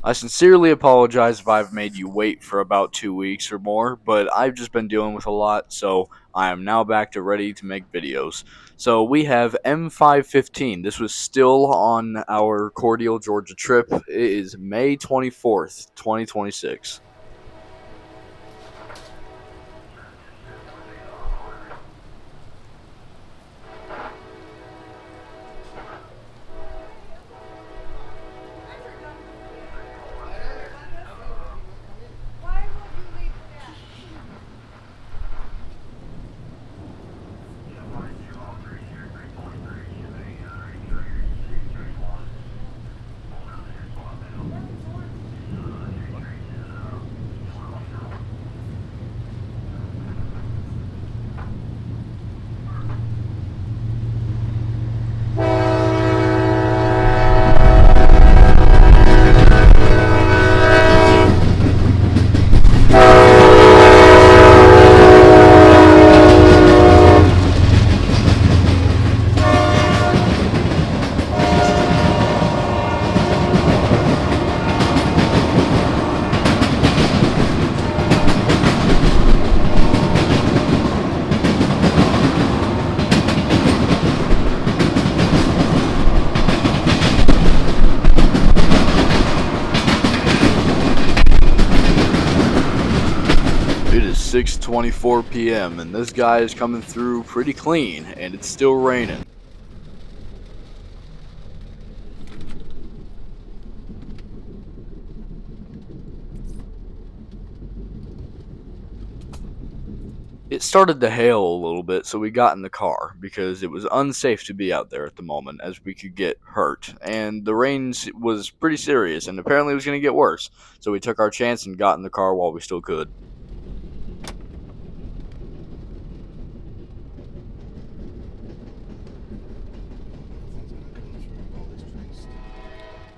I sincerely apologize if I've made you wait for about 2 weeks or more, but I've just been dealing with a lot, so I am now back to ready to make videos. So we have M515. This was still on our Cordele, Georgia trip. It is May 24th, 2026. It is 6:24 p.m. and this guy is coming through pretty clean, and it's still raining. It started to hail a little bit, so we got in the car because it was unsafe to be out there at the moment as we could get hurt. And the rain was pretty serious and apparently it was going to get worse. So we took our chance and got in the car while we still could.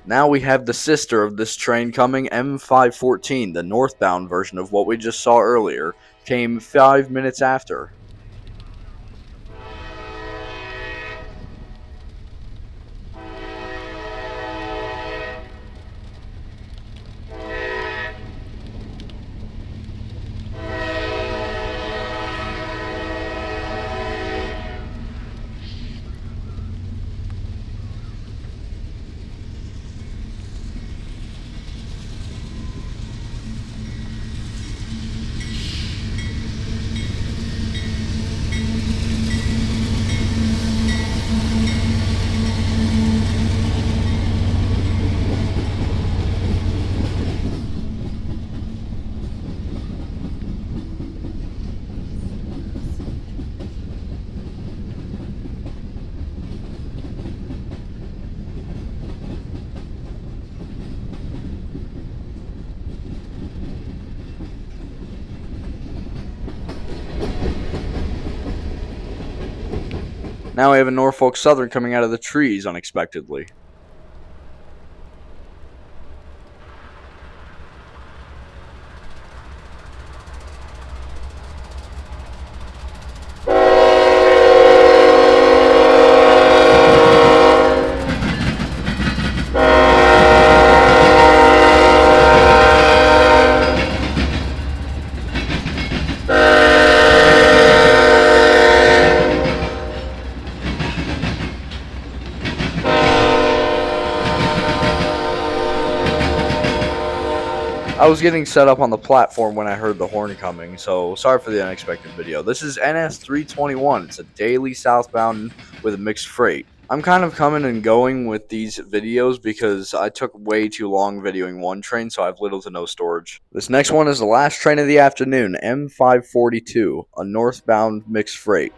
Now we have the sister of this train coming, M514, the northbound version of what we just saw earlier, came 5 minutes after. Now we have a Norfolk Southern coming out of the trees unexpectedly. I was getting set up on the platform when I heard the horn coming, so sorry for the unexpected video. This is NS321. It's a daily southbound with a mixed freight. I'm kind of coming and going with these videos because I took way too long videoing one train, so I have little to no storage. This next one is the last train of the afternoon, M542, a northbound mixed freight.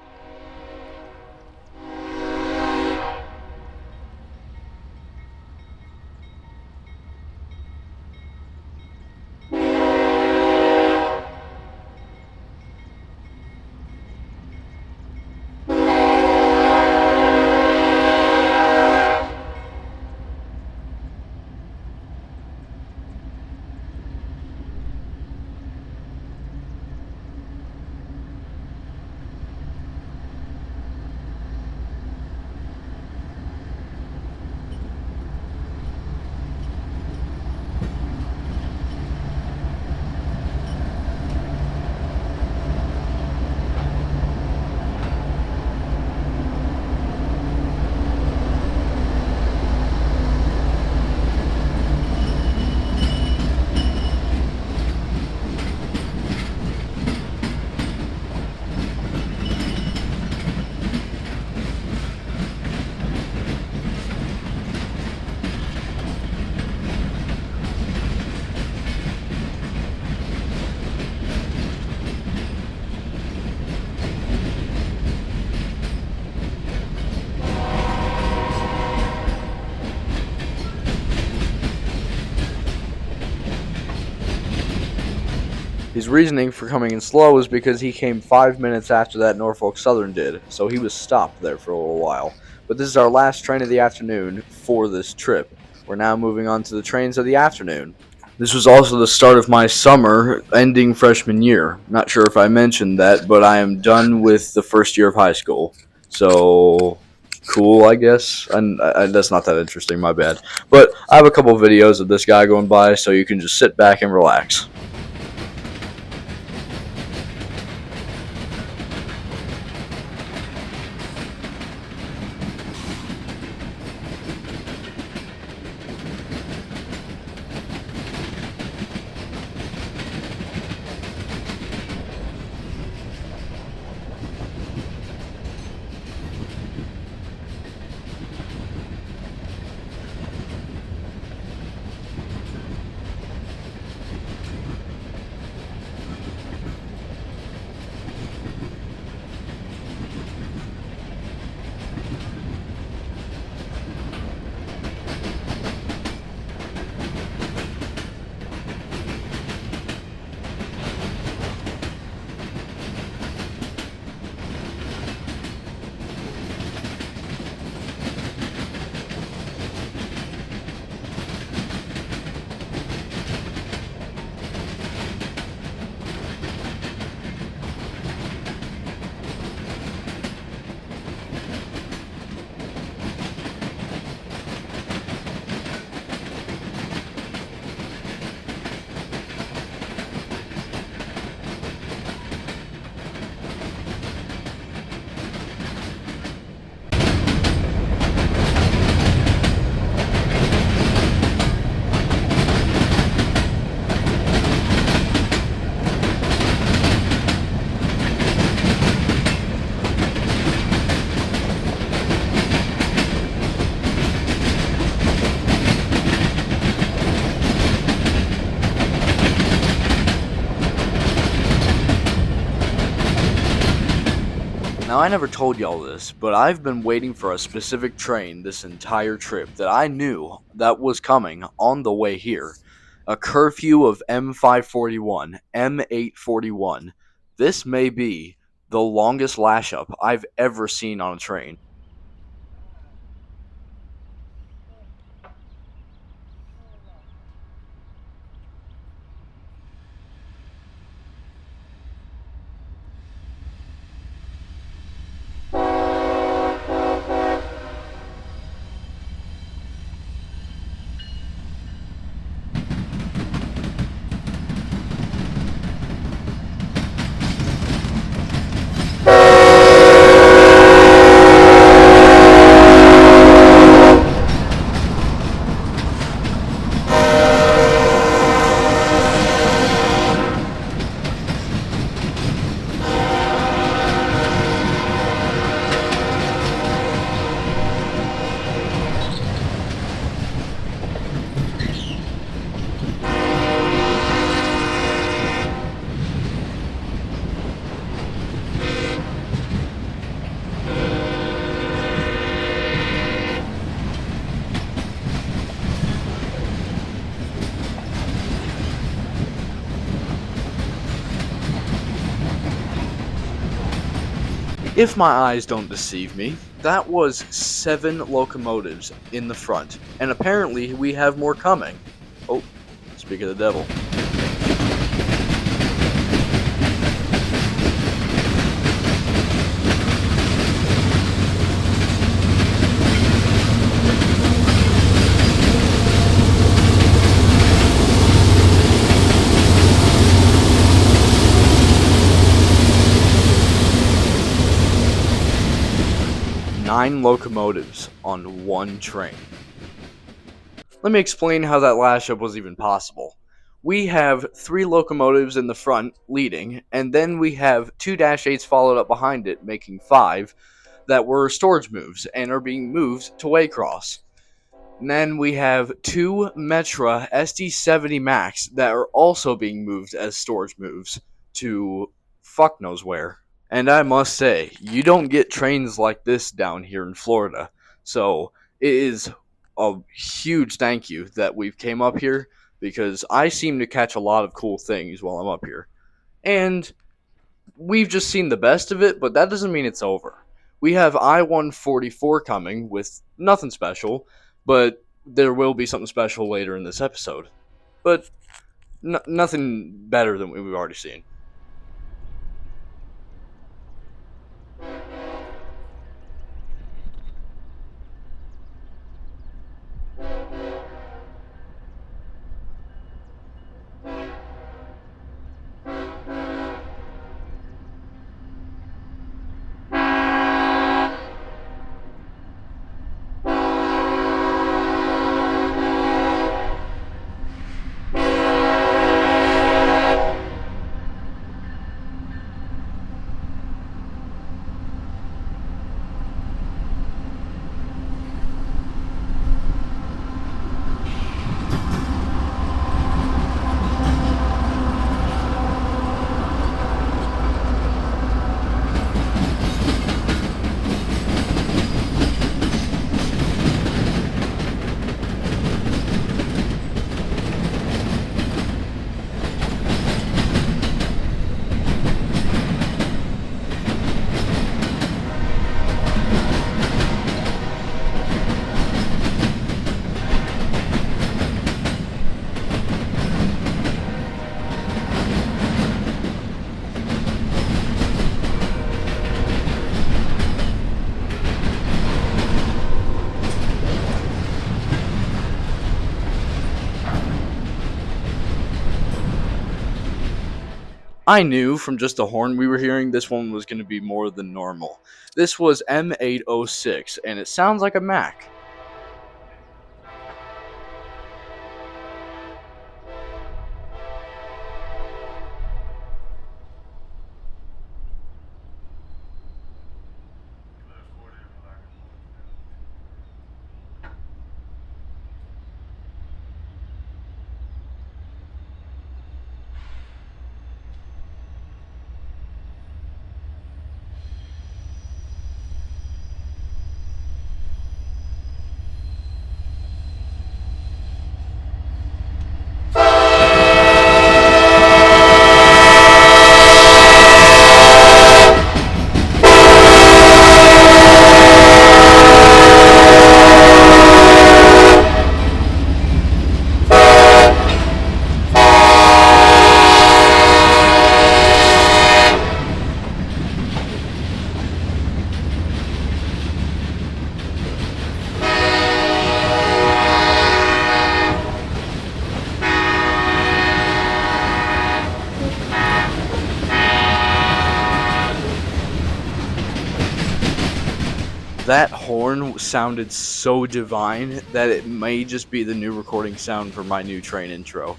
His reasoning for coming in slow is because he came 5 minutes after that Norfolk Southern did, so he was stopped there for a little while. But this is our last train of the afternoon for this trip. We're now moving on to the trains of the afternoon. This was also the start of my summer ending freshman year. Not sure if I mentioned that, but I am done with the first year of high school. So cool, I guess. And that's not that interesting, my bad. But I have a couple videos of this guy going by, so you can just sit back and relax. Now, I never told y'all this, but I've been waiting for a specific train this entire trip that I knew that was coming on the way here. A curfew of M541, M841. This may be the longest lash up I've ever seen on a train. If my eyes don't deceive me, that was 7 locomotives in the front, and apparently we have more coming. Oh, speak of the devil. 9 locomotives on one train. Let me explain how that lash up was even possible. We have 3 locomotives in the front leading, and then we have 2 -8s followed up behind it, making 5 that were storage moves and are being moved to Waycross. And then we have 2 Metra SD70 Max that are also being moved as storage moves to fuck knows where. And I must say, you don't get trains like this down here in Florida. So it is a huge thank you that we've came up here because I seem to catch a lot of cool things while I'm up here. And we've just seen the best of it, but that doesn't mean it's over. We have I-144 coming with nothing special, but there will be something special later in this episode. But nothing better than we've already seen. I knew from just the horn we were hearing this one was going to be more than normal. This was M806, and it sounds like a Mac. That horn sounded so divine that it may just be the new recording sound for my new train intro.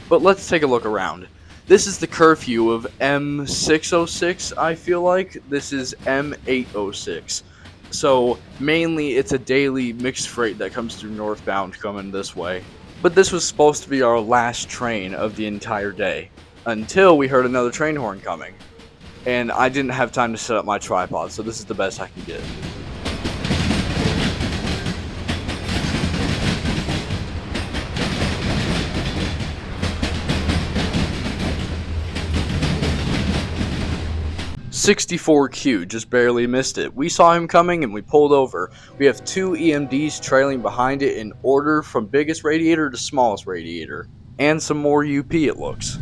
But let's take a look around. This is the curfew of M606, I feel like. This is M806. So, mainly it's a daily mixed freight that comes through northbound coming this way. But this was supposed to be our last train of the entire day, until we heard another train horn coming. And I didn't have time to set up my tripod, so this is the best I can get. 64Q, just barely missed it. We saw him coming and we pulled over. We have two EMDs trailing behind it in order from biggest radiator to smallest radiator. And some more UP it looks.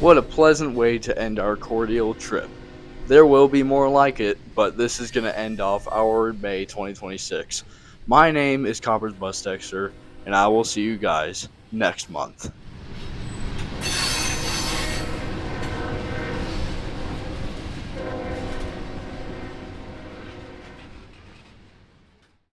What a pleasant way to end our cordial trip. There will be more like it, but this is going to end off our May 2026. My name is Coppers Bus Texter, and I will see you guys next month.